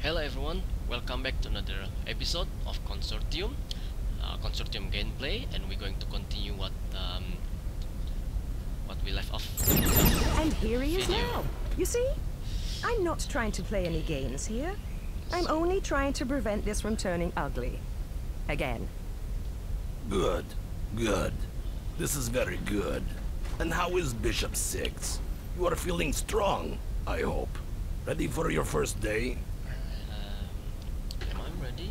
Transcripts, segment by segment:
Hello everyone, welcome back to another episode of Consortium gameplay, and we're going to continue what we left off. And here he is now. You see? I'm not trying to play any games here. I'm only trying to prevent this from turning ugly. Again. Good. Good. This is very good. And how is Bishop 6? You are feeling strong, I hope. Ready for your first day? Am I ready?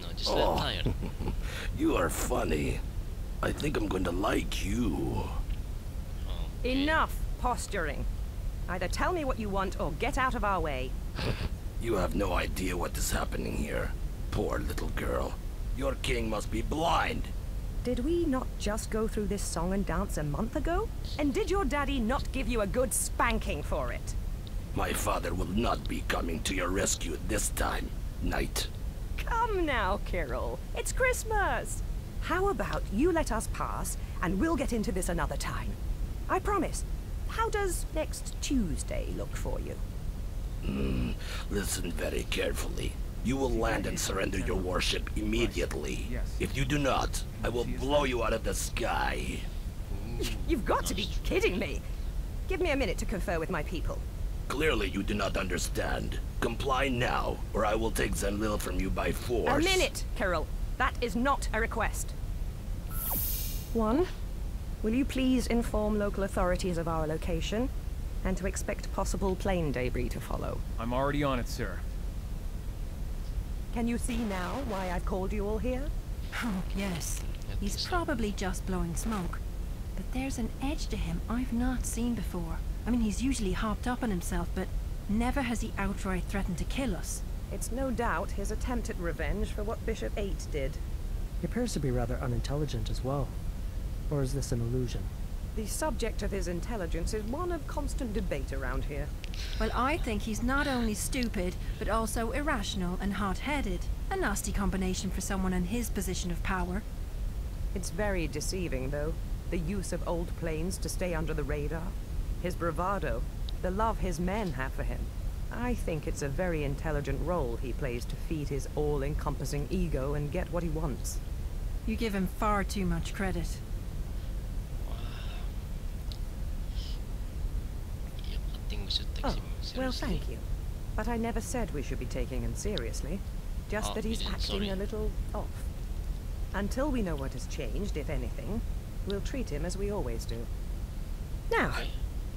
No, just a little tired. You are funny. I think I'm going to like you. Okay. Enough posturing. Either tell me what you want or get out of our way. You have no idea what is happening here. Poor little girl. Your king must be blind. Did we not just go through this song and dance a month ago? And did your daddy not give you a good spanking for it? My father will not be coming to your rescue this time, Knight. Come now, Carol. It's Christmas. How about you let us pass, and we'll get into this another time? I promise. How does next Tuesday look for you? Listen very carefully. You will land and surrender your warship immediately. If you do not, I will blow you out of the sky. You've got to be kidding me. Give me a minute to confer with my people. Clearly you do not understand. Comply now, or I will take Zenlil from you by force. A minute, Carol. That is not a request. 1. Will you please inform local authorities of our location, and to expect possible plane debris to follow? I'm already on it, sir. Can you see now why I've called you all here? Oh, yes. He's probably just blowing smoke. But there's an edge to him I've not seen before. I mean, he's usually hopped up on himself, but never has he outright threatened to kill us. It's no doubt his attempt at revenge for what Bishop 8 did. He appears to be rather unintelligent as well. Or is this an illusion? The subject of his intelligence is one of constant debate around here. Well, I think he's not only stupid, but also irrational and hot-headed. A nasty combination for someone in his position of power. It's very deceiving, though. The use of old planes to stay under the radar. His bravado. The love his men have for him. I think it's a very intelligent role he plays to feed his all-encompassing ego and get what he wants. You give him far too much credit. Yep, I think we should take him seriously. Well, thank you. But I never said we should be taking him seriously. Just that he's acting a little off. Until we know what has changed, if anything, we'll treat him as we always do. Now,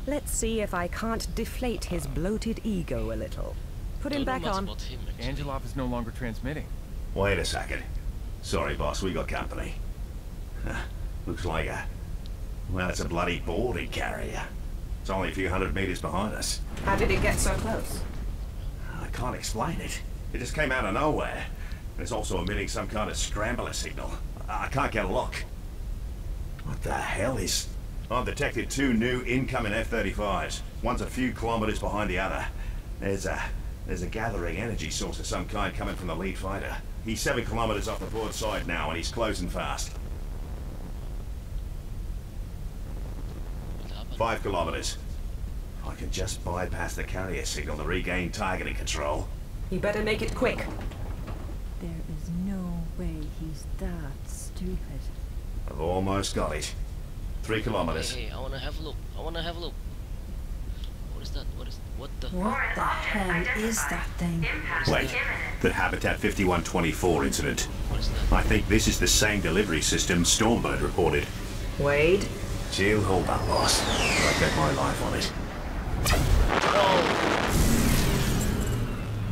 let's see if I can't deflate his bloated ego a little. Put him back on. Angelov is no longer transmitting. Wait a second. Sorry, boss, we got company. Looks like it's a bloody boarding carrier. It's only a few hundred meters behind us. How did it get so close? I can't explain it. It just came out of nowhere. And it's also emitting some kind of scrambler signal. I can't get a look. What the hell is... I've detected 2 new incoming F-35s. One's a few kilometers behind the other. There's a gathering energy source of some kind coming from the lead fighter. He's 7 kilometers off the port side now, and he's closing fast. 5 kilometers. I can just bypass the carrier signal to regain targeting control. You better make it quick. There is no way he's that stupid. I've almost got it. 3 kilometers. Hey, I wanna have a look. What is that? What the hell is that thing? Wait, the Habitat 5124 incident. What is that? I think this is the same delivery system Stormbird reported. Wade? Chill, hold that, boss. I bet my life on it.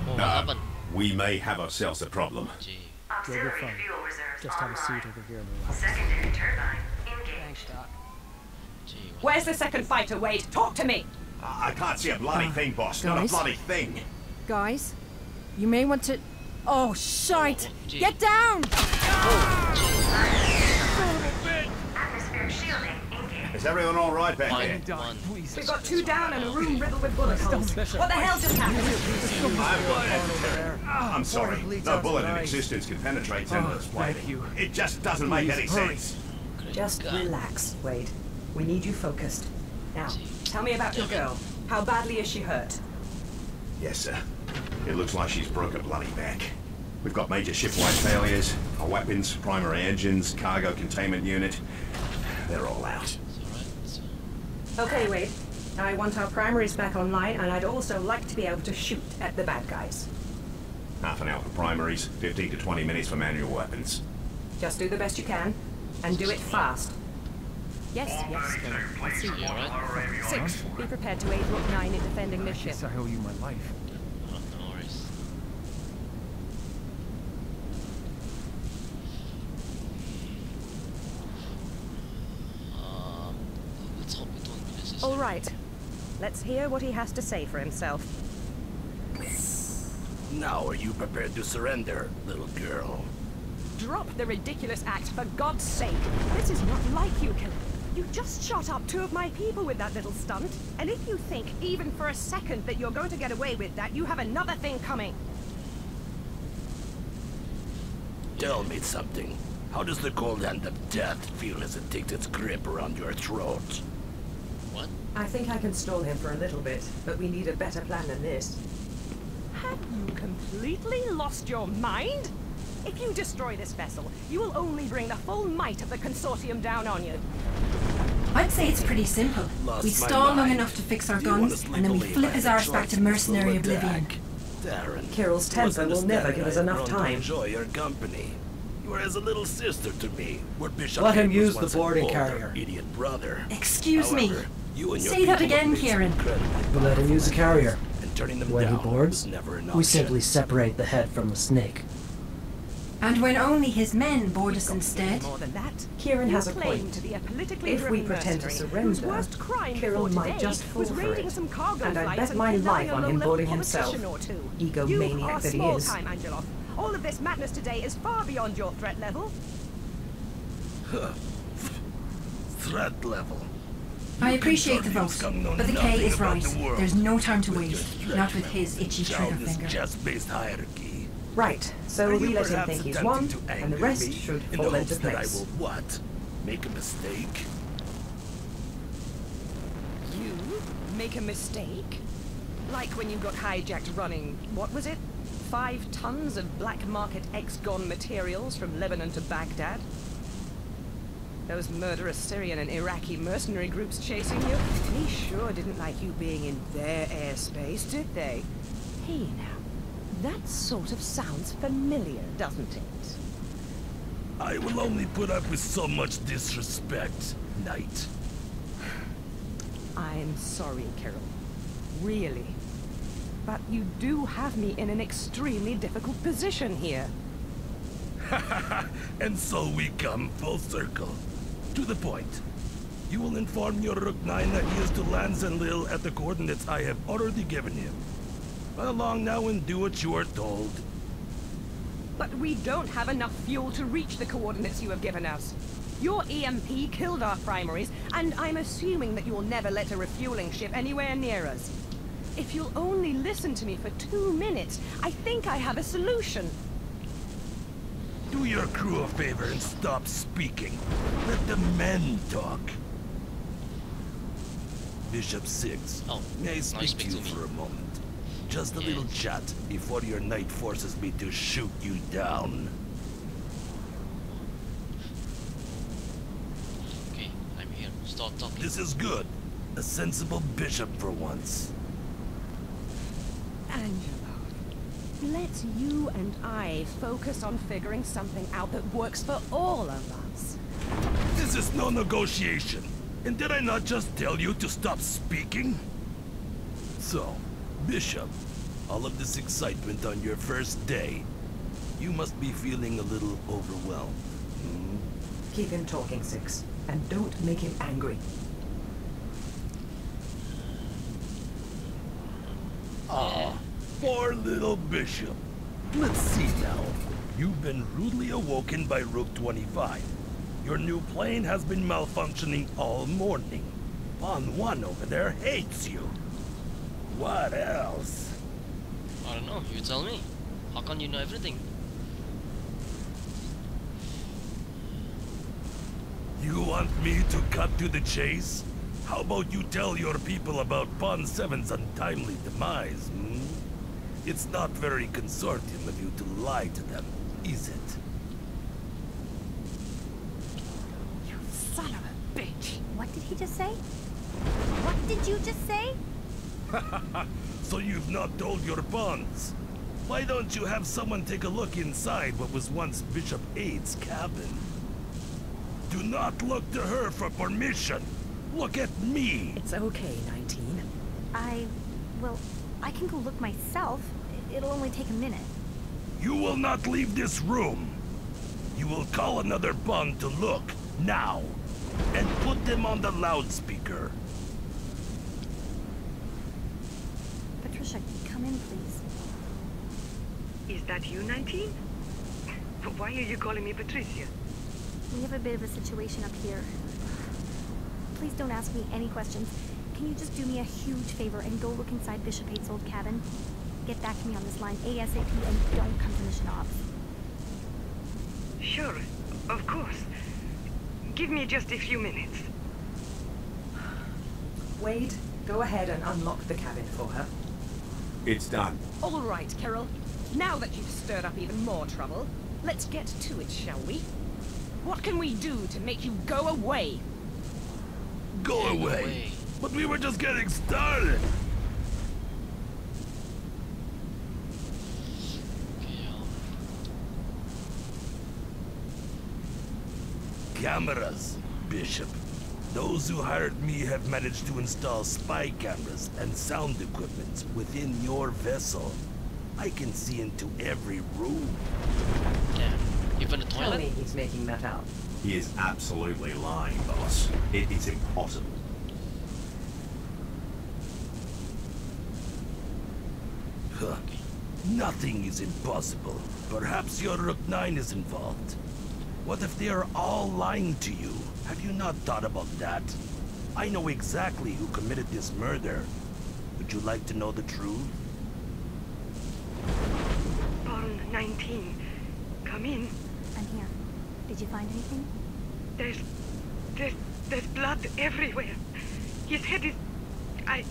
What happened? We may have ourselves a problem. Gee. You'll be fine. Just have a seat over here in the lab. Secondary turbine engaged. Gee, Where's the second fighter, Wade? Talk to me! I can't see a bloody thing, boss. Not a guys? bloody thing. Guys, you may want to... Oh, shite! Gee. Get down! Atmospheric shielding engaged. Is everyone all right back there? We've got 2 down and a room riddled with bullet holes. What the hell just happened? I've got that. I'm sorry. No bullet in existence can penetrate Zenlil's plating. It just doesn't make any sense. Just relax, Wade. We need you focused. Now, tell me about your girl. How badly is she hurt? Yes, sir. It looks like she's broke her bloody back. We've got major ship-wide failures. Our weapons, primary engines, cargo containment unit. They're all out. Okay, Wade. I want our primaries back online, and I'd also like to be able to shoot at the bad guys. Half an hour for primaries, 15 to 20 minutes for manual weapons. Just do the best you can, and do it fast. Yes, yes, I see. You alright? 6, be prepared to aid Rook 9 in defending this ship. Guess I owe you my life. No worries. Let's hope it won't be necessary. All right. Let's hear what he has to say for himself. Now are you prepared to surrender, little girl? Drop the ridiculous act, for God's sake. This is not like you, Killer. You just shot up 2 of my people with that little stunt. And if you think, even for a second, that you're going to get away with that, you have another thing coming. Tell me something. How does the cold hand of death feel as it takes its grip around your throat? What? I think I can stall him for a little bit, but we need a better plan than this. Have you completely lost your mind? If you destroy this vessel, you will only bring the full might of the Consortium down on you. I'd say it's pretty simple. Lost We my stall long mind. enough to fix our Do you wanna guns, sleep and then we away flip by his the arse back to choice mercenary full oblivion. attack? Darren, Kirill's you must temper will never understand give us that I enough have grown to time. enjoy your company. You are as a little sister to me, where Bishop Let him King was use the once an boarding older, carrier. idiot brother. Excuse me. However, you and your Say that people again, have been Kieran. incredibly We let him use the carrier. and turning them When he down boards, was never an we option. simply separate the head from the snake. And when only his men board us instead, More than that, Kieran You has a claim point. to be a politically If we driven pretend to mercenary surrender, whose worst crime Kirill before might today just fall was for raiding it. some cargo And I flights bet and my killing life a on him low-level boarding himself. politician or two. Egomaniac You are that he small is. time, Angelov. All of this madness today is far beyond your threat level. Threat level. I appreciate the vote, Consortium know but the K nothing is about right. the world. There's no time to With waste, your threat not with level, his itchy trigger childish finger. chess-based hierarchy. Right, so Are we you let him perhaps think he's attempting won, to and the anger rest me should in fall the into hopes that I place. will what? Make a mistake? You make a mistake? Like when you got hijacked running, what was it? 5 tons of black market ex-gon materials from Lebanon to Baghdad? Those murderous Syrian and Iraqi mercenary groups chasing you? They sure didn't like you being in their airspace, did they? Hey now, that sort of sounds familiar, doesn't it? I will only put up with so much disrespect, Knight. I'm sorry, Kirill. Really. But you do have me in an extremely difficult position here. And so we come full circle. To the point. You will inform your Rook 9 that he is to land Zenlil at the coordinates I have already given him. Run along now and do what you are told. But we don't have enough fuel to reach the coordinates you have given us. Your EMP killed our primaries, and I'm assuming that you'll never let a refueling ship anywhere near us. If you'll only listen to me for 2 minutes, I think I have a solution. Do your crew a favor and stop speaking. Let the men talk. Bishop 6, Oh, may I now speak speak to you to me. for a moment? Just a Yes. little chat before your knight forces me to shoot you down. Okay, I'm here. Stop talking. This is good. A sensible bishop for once. Angela, let's you and I focus on figuring something out that works for all of us. This is no negotiation. And did I not just tell you to stop speaking? So, Bishop, all of this excitement on your first day, you must be feeling a little overwhelmed. Hmm? Keep him talking, 6, and don't make him angry. Ah, poor little Bishop. Let's see now. You've been rudely awoken by Rook 25. Your new plane has been malfunctioning all morning. Pawn 1 over there hates you. What else? I don't know, you tell me. How come you know everything? You want me to cut to the chase? How about you tell your people about Pawn 7's untimely demise, hmm? It's not very Consortium of you to lie to them, is it? You son of a bitch! What did he just say? What did you just say? So you've not told your bonds? Why don't you have someone take a look inside what was once Bishop Aid's cabin? Do not look to her for permission. Look at me. It's okay, 19. Well, I can go look myself. It'll only take a minute. You will not leave this room. You will call another bond to look, now. And put them on the loudspeaker. Patricia, come in, please. Is that you, 19? Why are you calling me Patricia? We have a bit of a situation up here. Please don't ask me any questions. Can you just do me a huge favor and go look inside Bishop Aid's old cabin? Get back to me on this line ASAP and don't come to Mission Ops. Sure, of course. Give me just a few minutes. Wade, go ahead and unlock the cabin for her. It's done. All right, Carol. Now that you've stirred up even more trouble, let's get to it, shall we? What can we do to make you go away? Go away. But we were just getting started. Cameras, Bishop. Those who hired me have managed to install spy cameras and sound equipment within your vessel. I can see into every room. Damn. Even the Tell toilet? me he's making that up. He is absolutely lying, boss. It is impossible. Huh. Nothing is impossible. Perhaps your Rook 9 is involved. What if they are all lying to you? Have you not thought about that? I know exactly who committed this murder. Would you like to know the truth? Bond 19, come in. I'm here. Did you find anything? There's blood everywhere. His head is... I...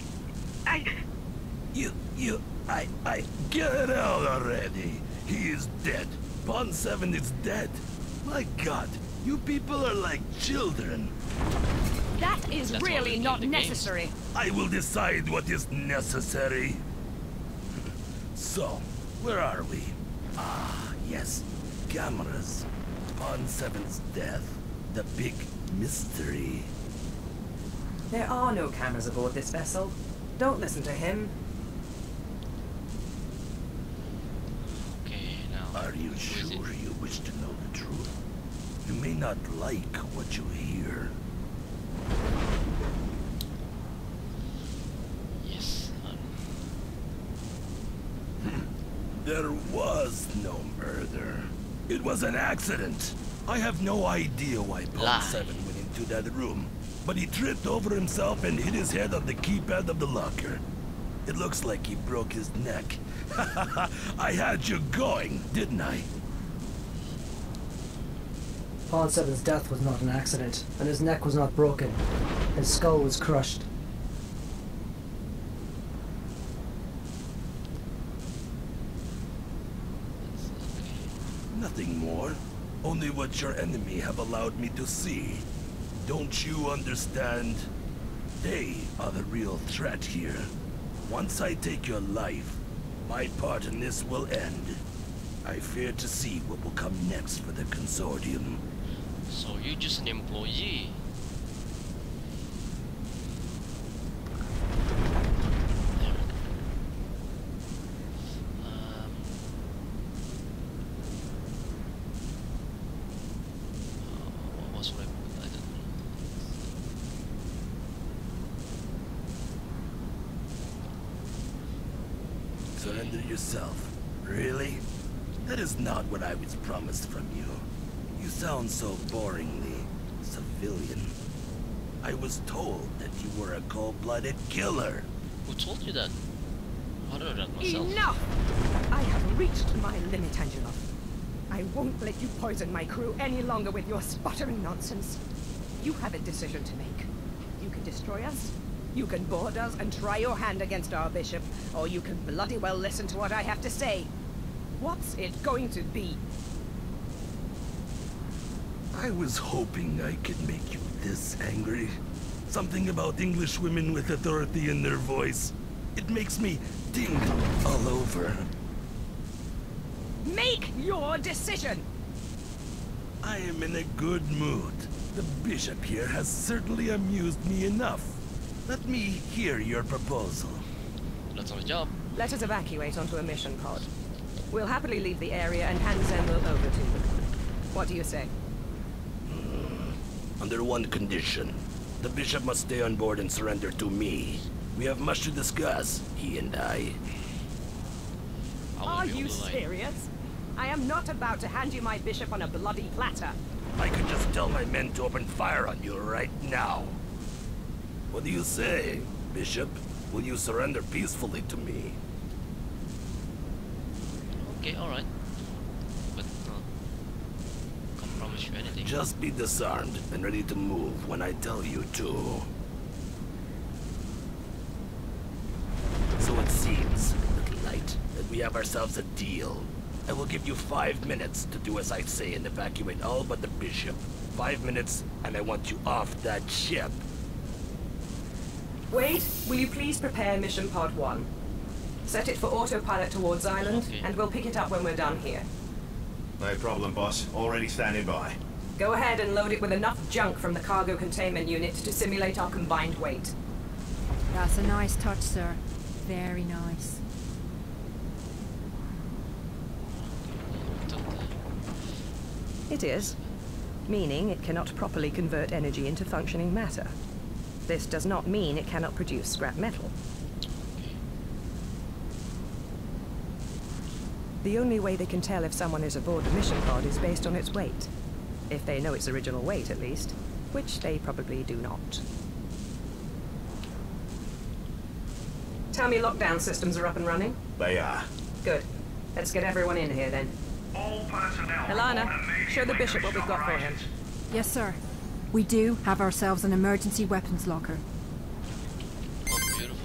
Get it out already. He is dead. Bond 7 is dead. My God, you people are like children. That is That's why we really play not the games. necessary. I will decide what is necessary. So, where are we? Ah, yes. Cameras. Bond 7's death. The big mystery. There are no cameras aboard this vessel. Don't listen to him. Okay, now. Are you who is sure it? you wish to know the truth? You may not like what you hear. Yes. There was no murder. It was an accident. I have no idea why Lie. Bond 7 went into that room, but he tripped over himself and hit his head on the keypad of the locker. It looks like he broke his neck. I had you going, didn't I? Bond 7's death was not an accident, and his neck was not broken. His skull was crushed. Nothing more. Only what your enemy have allowed me to see. Don't you understand? They are the real threat here. Once I take your life, my part in this will end. I fear to see what will come next for the Consortium. So you're just an employee. There. What was what I did? Surrender yourself. Really? That is not what I was promised from you. You sound so boringly civilian. I was told that you were a cold-blooded killer. Who told you that? I don't know that myself. Enough! I have reached my limit, Angela. I won't let you poison my crew any longer with your sputtering nonsense. You have a decision to make. You can destroy us, You can board us and try your hand against our bishop, or you can bloody well listen to what I have to say. What's it going to be? I was hoping I could make you this angry. Something about English women with authority in their voice. It makes me tingle all over. Make your decision! I am in a good mood. The bishop here has certainly amused me enough. Let me hear your proposal. That's our job. Let us evacuate onto a mission pod. We'll happily leave the area and hand Zendel over to you. What do you say? Under one condition. The bishop must stay on board and surrender to me. We have much to discuss, he and I. Are you serious? I am not about to hand you my bishop on a bloody platter. I could just tell my men to open fire on you right now. What do you say, Bishop? Will you surrender peacefully to me? Okay, alright. But can't promise you anything. Just be disarmed and ready to move when I tell you to. So it seems, little light, that we have ourselves a deal. I will give you 5 minutes to do as I say and evacuate all but the bishop. 5 minutes, and I want you off that ship. Wade, will you please prepare Mission Pod 1? Set it for autopilot towards Island, and we'll pick it up when we're done here. No problem, boss. Already standing by. Go ahead and load it with enough junk from the cargo containment unit to simulate our combined weight. That's a nice touch, sir. Very nice. It is, meaning it cannot properly convert energy into functioning matter. This does not mean it cannot produce scrap metal. The only way they can tell if someone is aboard the mission pod is based on its weight. If they know its original weight, at least, which they probably do not. Tell me lockdown systems are up and running? They are. Good. Let's get everyone in here then. All personnel. Alana, show the bishop what we've got for him. Yes, sir. We do have ourselves an emergency weapons locker. Oh, beautiful.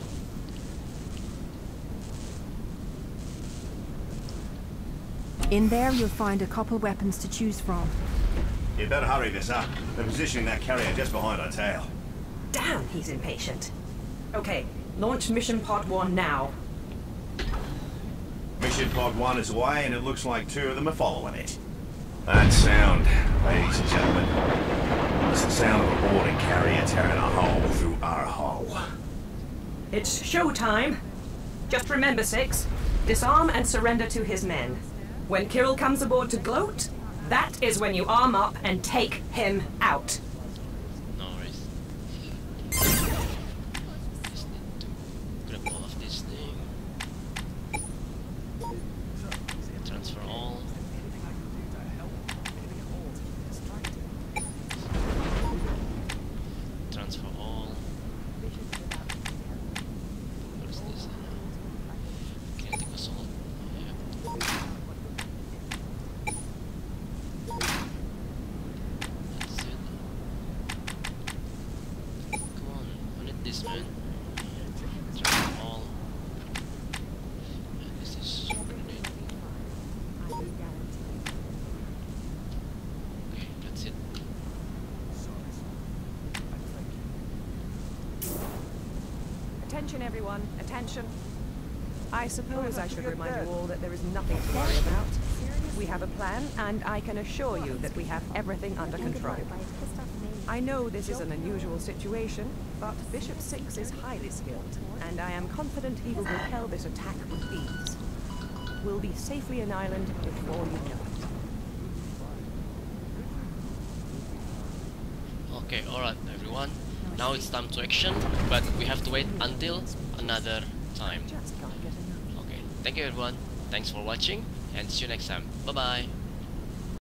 In there, you'll find a couple weapons to choose from. You better hurry this up. They're positioning that carrier just behind our tail. Damn, he's impatient. Okay, launch Mission Pod 1 now. Mission Pod 1 is away, and it looks like 2 of them are following it. That sound, ladies and gentlemen, is the sound of a boarding carrier tearing a hole through our hull. It's showtime. Just remember, Six, disarm and surrender to his men. When Kirill comes aboard to gloat, that is when you arm up and take him out. No worries. Just need to grab all of this thing. Transfer all. Transfer all. What is this? Kinetic assault. Yeah. That's it. Come on it this, man. Transfer all. And this is grenade. Okay, that's it. Attention, everyone. Attention. I suppose I should remind you all that there is nothing to worry about. We have a plan, and I can assure you that we have everything under control. I know this is an unusual situation, but Bishop 6 is highly skilled, and I am confident he will repel this attack with ease. We'll be safely in Island before you know it. Okay, alright everyone. Now it's time to action, but we have to wait until another time. Okay, thank you everyone. Thanks for watching and see you next time. Bye bye.